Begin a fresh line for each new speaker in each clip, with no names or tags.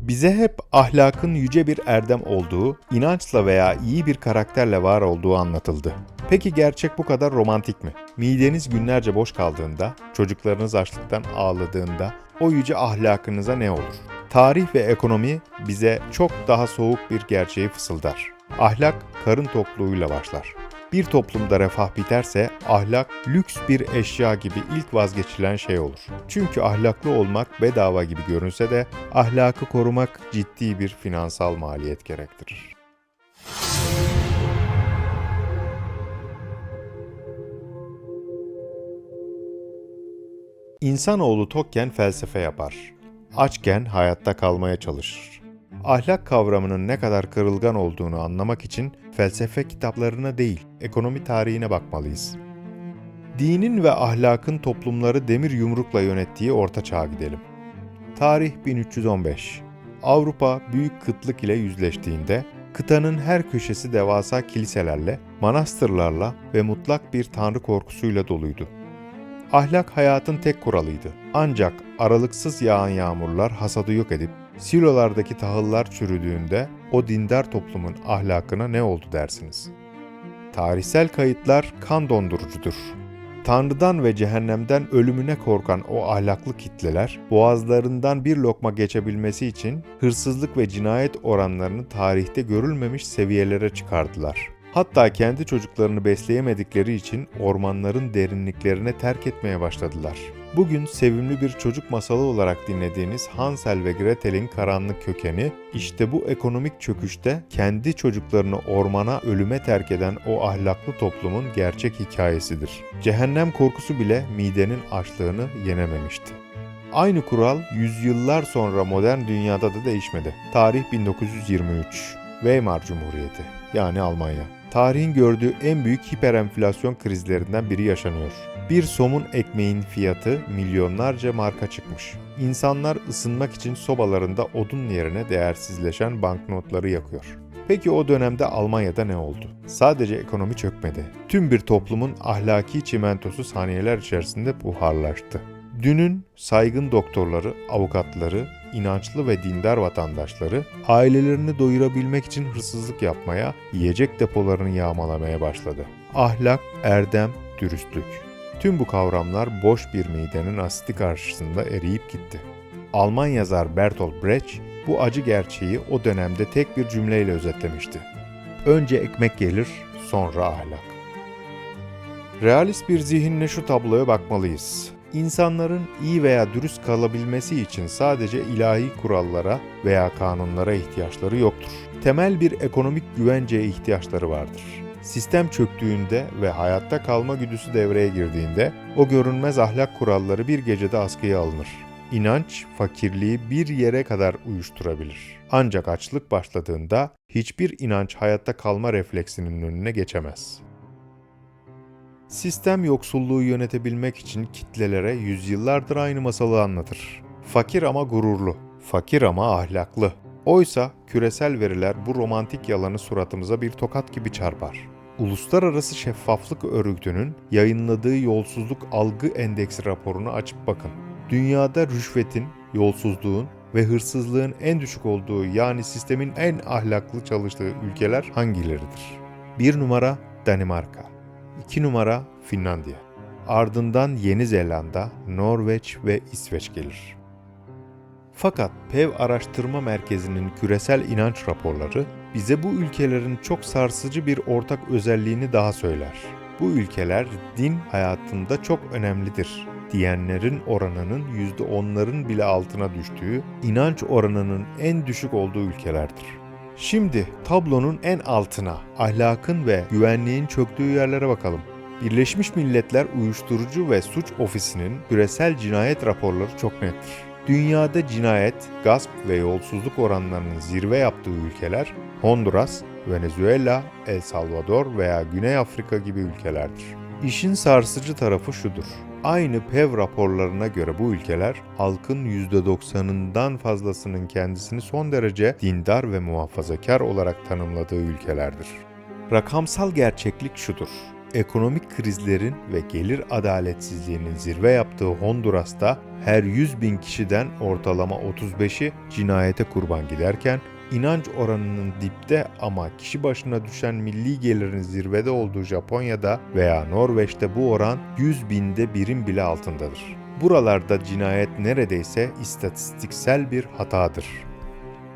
Bize hep ahlakın yüce bir erdem olduğu, inançla veya iyi bir karakterle var olduğu anlatıldı. Peki gerçek bu kadar romantik mi? Mideniz günlerce boş kaldığında, çocuklarınız açlıktan ağladığında o yüce ahlakınıza ne olur? Tarih ve ekonomi bize çok daha soğuk bir gerçeği fısıldar. Ahlak karın tokluğuyla başlar. Bir toplumda refah biterse ahlak lüks bir eşya gibi ilk vazgeçilen şey olur. Çünkü ahlaklı olmak bedava gibi görünse de ahlakı korumak ciddi bir finansal maliyet gerektirir. İnsanoğlu tokken felsefe yapar. Açken hayatta kalmaya çalışır. Ahlak kavramının ne kadar kırılgan olduğunu anlamak için felsefe kitaplarına değil, ekonomi tarihine bakmalıyız. Dinin ve ahlakın toplumları demir yumrukla yönettiği Orta Çağ'a gidelim. Tarih 1315. Avrupa büyük kıtlık ile yüzleştiğinde, kıtanın her köşesi devasa kiliselerle, manastırlarla ve mutlak bir tanrı korkusuyla doluydu. Ahlak hayatın tek kuralıydı. Ancak aralıksız yağan yağmurlar hasadı yok edip, silolardaki tahıllar çürüdüğünde o dindar toplumun ahlakına ne oldu dersiniz? Tarihsel kayıtlar kan dondurucudur. Tanrı'dan ve cehennemden ölümüne korkan o ahlaklı kitleler, boğazlarından bir lokma geçebilmesi için hırsızlık ve cinayet oranlarını tarihte görülmemiş seviyelere çıkardılar. Hatta kendi çocuklarını besleyemedikleri için ormanların derinliklerine terk etmeye başladılar. Bugün sevimli bir çocuk masalı olarak dinlediğiniz Hansel ve Gretel'in karanlık kökeni, işte bu ekonomik çöküşte kendi çocuklarını ormana ölüme terk eden o ahlaklı toplumun gerçek hikayesidir. Cehennem korkusu bile midenin açlığını yenememişti. Aynı kural yüzyıllar sonra modern dünyada da değişmedi. Tarih 1923. Weimar Cumhuriyeti, yani Almanya. Tarihin gördüğü en büyük hiperenflasyon krizlerinden biri yaşanıyor. Bir somun ekmeğin fiyatı milyonlarca marka çıkmış. İnsanlar ısınmak için sobalarında odun yerine değersizleşen banknotları yakıyor. Peki o dönemde Almanya'da ne oldu? Sadece ekonomi çökmedi. Tüm bir toplumun ahlaki çimentosu saniyeler içerisinde buharlaştı. Dünün saygın doktorları, avukatları, inançlı ve dindar vatandaşları ailelerini doyurabilmek için hırsızlık yapmaya, yiyecek depolarını yağmalamaya başladı. Ahlak, erdem, dürüstlük. Tüm bu kavramlar boş bir midenin asiti karşısında eriyip gitti. Alman yazar Bertolt Brecht bu acı gerçeği o dönemde tek bir cümleyle özetlemişti. Önce ekmek gelir, sonra ahlak. Realist bir zihinle şu tabloya bakmalıyız. İnsanların iyi veya dürüst kalabilmesi için sadece ilahi kurallara veya kanunlara ihtiyaçları yoktur. Temel bir ekonomik güvenceye ihtiyaçları vardır. Sistem çöktüğünde ve hayatta kalma güdüsü devreye girdiğinde o görünmez ahlak kuralları bir gecede askıya alınır. İnanç, fakirliği bir yere kadar uyuşturabilir. Ancak açlık başladığında hiçbir inanç hayatta kalma refleksinin önüne geçemez. Sistem yoksulluğu yönetebilmek için kitlelere yüzyıllardır aynı masalı anlatır. Fakir ama gururlu, fakir ama ahlaklı. Oysa küresel veriler bu romantik yalanı suratımıza bir tokat gibi çarpar. Uluslararası Şeffaflık Örgütü'nün yayınladığı yolsuzluk algı endeksi raporunu açıp bakın. Dünyada rüşvetin, yolsuzluğun ve hırsızlığın en düşük olduğu, yani sistemin en ahlaklı çalıştığı ülkeler hangileridir? 1 numara Danimarka, 2 numara Finlandiya. Ardından Yeni Zelanda, Norveç ve İsveç gelir. Fakat PEV Araştırma Merkezi'nin küresel inanç raporları bize bu ülkelerin çok sarsıcı bir ortak özelliğini daha söyler. Bu ülkeler din hayatında çok önemlidir diyenlerin oranının %10'ların bile altına düştüğü, inanç oranının en düşük olduğu ülkelerdir. Şimdi tablonun en altına, ahlakın ve güvenliğin çöktüğü yerlere bakalım. Birleşmiş Milletler Uyuşturucu ve Suç Ofisi'nin küresel cinayet raporları çok nettir. Dünyada cinayet, gasp ve yolsuzluk oranlarının zirve yaptığı ülkeler Honduras, Venezuela, El Salvador veya Güney Afrika gibi ülkelerdir. İşin sarsıcı tarafı şudur. Aynı PEV raporlarına göre bu ülkeler halkın %90'ından fazlasının kendisini son derece dindar ve muhafazakar olarak tanımladığı ülkelerdir. Rakamsal gerçeklik şudur. Ekonomik krizlerin ve gelir adaletsizliğinin zirve yaptığı Honduras'ta her 100.000 kişiden ortalama 35'i cinayete kurban giderken, inanç oranının dipte ama kişi başına düşen milli gelirin zirvede olduğu Japonya'da veya Norveç'te bu oran 100.000'de birin bile altındadır. Buralarda cinayet neredeyse istatistiksel bir hatadır.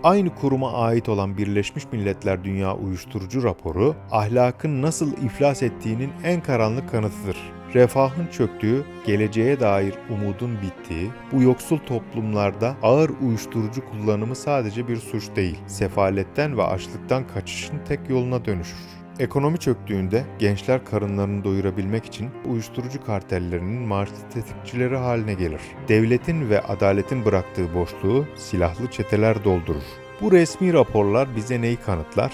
Aynı kuruma ait olan Birleşmiş Milletler Dünya Uyuşturucu Raporu, ahlakın nasıl iflas ettiğinin en karanlık kanıtıdır. Refahın çöktüğü, geleceğe dair umudun bittiği, bu yoksul toplumlarda ağır uyuşturucu kullanımı sadece bir suç değil, sefaletten ve açlıktan kaçışın tek yoluna dönüşür. Ekonomi çöktüğünde gençler karınlarını doyurabilmek için uyuşturucu kartellerinin maaşlı tetikçileri haline gelir. Devletin ve adaletin bıraktığı boşluğu silahlı çeteler doldurur. Bu resmi raporlar bize neyi kanıtlar?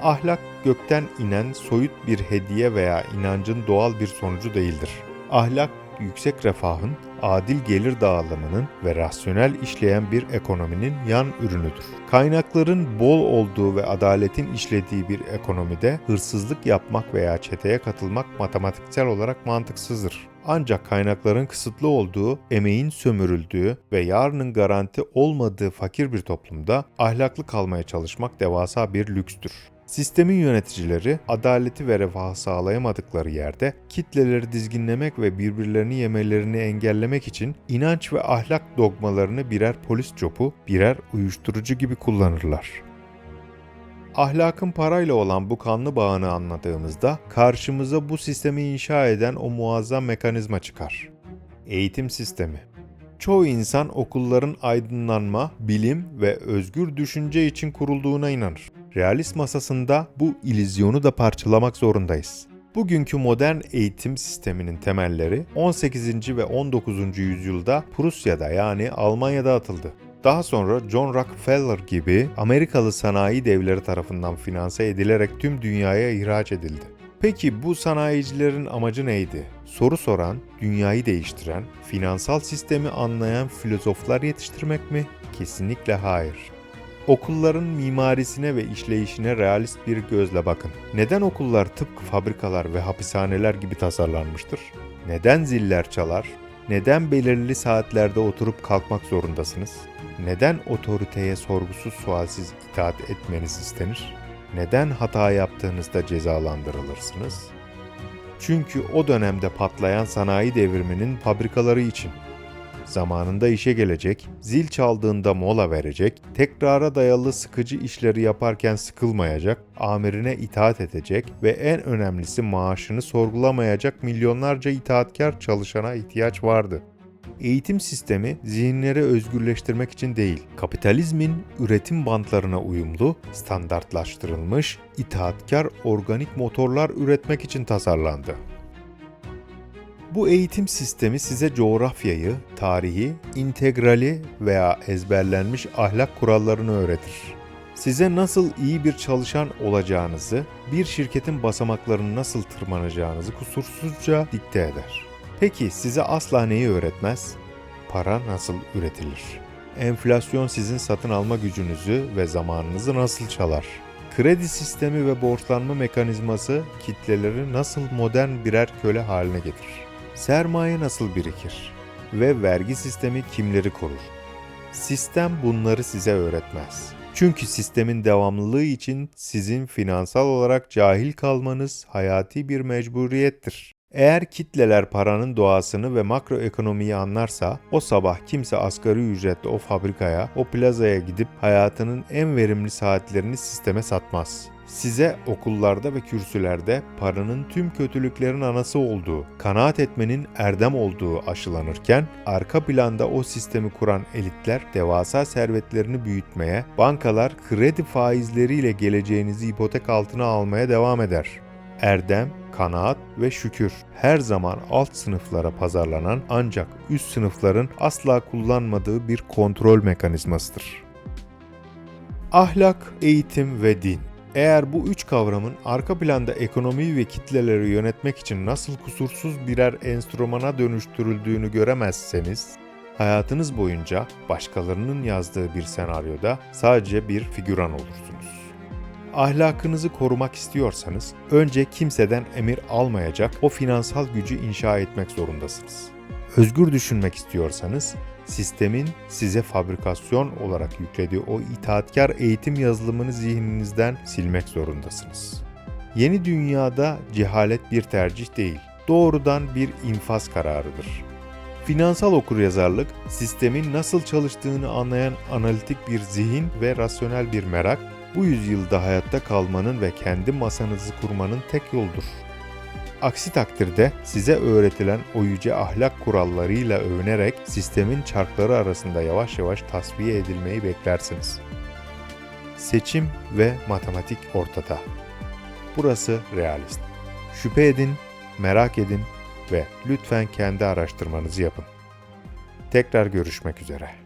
Ahlak gökten inen soyut bir hediye veya inancın doğal bir sonucu değildir. Ahlak, yüksek refahın, adil gelir dağılımının ve rasyonel işleyen bir ekonominin yan ürünüdür. Kaynakların bol olduğu ve adaletin işlediği bir ekonomide hırsızlık yapmak veya çeteye katılmak matematiksel olarak mantıksızdır. Ancak kaynakların kısıtlı olduğu, emeğin sömürüldüğü ve yarının garanti olmadığı fakir bir toplumda ahlaklı kalmaya çalışmak devasa bir lükstür. Sistemin yöneticileri adaleti ve refahı sağlayamadıkları yerde kitleleri dizginlemek ve birbirlerini yemelerini engellemek için inanç ve ahlak dogmalarını birer polis copu, birer uyuşturucu gibi kullanırlar. Ahlakın parayla olan bu kanlı bağını anladığımızda karşımıza bu sistemi inşa eden o muazzam mekanizma çıkar. Eğitim sistemi. Çoğu insan okulların aydınlanma, bilim ve özgür düşünce için kurulduğuna inanır. Realist masasında bu illüzyonu da parçalamak zorundayız. Bugünkü modern eğitim sisteminin temelleri 18. ve 19. yüzyılda Prusya'da yani Almanya'da atıldı. Daha sonra John Rockefeller gibi Amerikalı sanayi devleri tarafından finanse edilerek tüm dünyaya ihraç edildi. Peki bu sanayicilerin amacı neydi? Soru soran, dünyayı değiştiren, finansal sistemi anlayan filozoflar yetiştirmek mi? Kesinlikle hayır. Okulların mimarisine ve işleyişine realist bir gözle bakın. Neden okullar tıpkı fabrikalar ve hapishaneler gibi tasarlanmıştır? Neden ziller çalar? Neden belirli saatlerde oturup kalkmak zorundasınız? Neden otoriteye sorgusuz sualsiz itaat etmeniz istenir? Neden hata yaptığınızda cezalandırılırsınız? Çünkü o dönemde patlayan sanayi devriminin fabrikaları için. Zamanında işe gelecek, zil çaldığında mola verecek, tekrara dayalı sıkıcı işleri yaparken sıkılmayacak, amirine itaat edecek ve en önemlisi maaşını sorgulamayacak milyonlarca itaatkar çalışana ihtiyaç vardı. Eğitim sistemi zihinleri özgürleştirmek için değil, kapitalizmin üretim bantlarına uyumlu, standartlaştırılmış, itaatkar organik motorlar üretmek için tasarlandı. Bu eğitim sistemi size coğrafyayı, tarihi, integrali veya ezberlenmiş ahlak kurallarını öğretir. Size nasıl iyi bir çalışan olacağınızı, bir şirketin basamaklarını nasıl tırmanacağınızı kusursuzca dikte eder. Peki size asla neyi öğretmez? Para nasıl üretilir? Enflasyon sizin satın alma gücünüzü ve zamanınızı nasıl çalar? Kredi sistemi ve borçlanma mekanizması kitleleri nasıl modern birer köle haline getirir? Sermaye nasıl birikir? Ve vergi sistemi kimleri korur? Sistem bunları size öğretmez. Çünkü sistemin devamlılığı için sizin finansal olarak cahil kalmanız hayati bir mecburiyettir. Eğer kitleler paranın doğasını ve makroekonomiyi anlarsa, o sabah kimse asgari ücretle o fabrikaya, o plazaya gidip hayatının en verimli saatlerini sisteme satmaz. Size okullarda ve kürsülerde paranın tüm kötülüklerin anası olduğu, kanaat etmenin erdem olduğu aşılanırken, arka planda o sistemi kuran elitler devasa servetlerini büyütmeye, bankalar kredi faizleriyle geleceğinizi ipotek altına almaya devam eder. Erdem, kanaat ve şükür her zaman alt sınıflara pazarlanan ancak üst sınıfların asla kullanmadığı bir kontrol mekanizmasıdır. Ahlak, eğitim ve din. Eğer bu üç kavramın arka planda ekonomiyi ve kitleleri yönetmek için nasıl kusursuz birer enstrümana dönüştürüldüğünü göremezseniz, hayatınız boyunca başkalarının yazdığı bir senaryoda sadece bir figüran olursunuz. Ahlakınızı korumak istiyorsanız önce kimseden emir almayacak o finansal gücü inşa etmek zorundasınız. Özgür düşünmek istiyorsanız sistemin size fabrikasyon olarak yüklediği o itaatkar eğitim yazılımını zihninizden silmek zorundasınız. Yeni dünyada cehalet bir tercih değil, doğrudan bir infaz kararıdır. Finansal okuryazarlık, sistemin nasıl çalıştığını anlayan analitik bir zihin ve rasyonel bir merak, bu yüzyılda hayatta kalmanın ve kendi masanızı kurmanın tek yoldur. Aksi takdirde size öğretilen o yüce ahlak kurallarıyla övünerek sistemin çarkları arasında yavaş yavaş tasfiye edilmeyi beklersiniz. Seçim ve matematik ortada. Burası realist. Şüphe edin, merak edin ve lütfen kendi araştırmanızı yapın. Tekrar görüşmek üzere.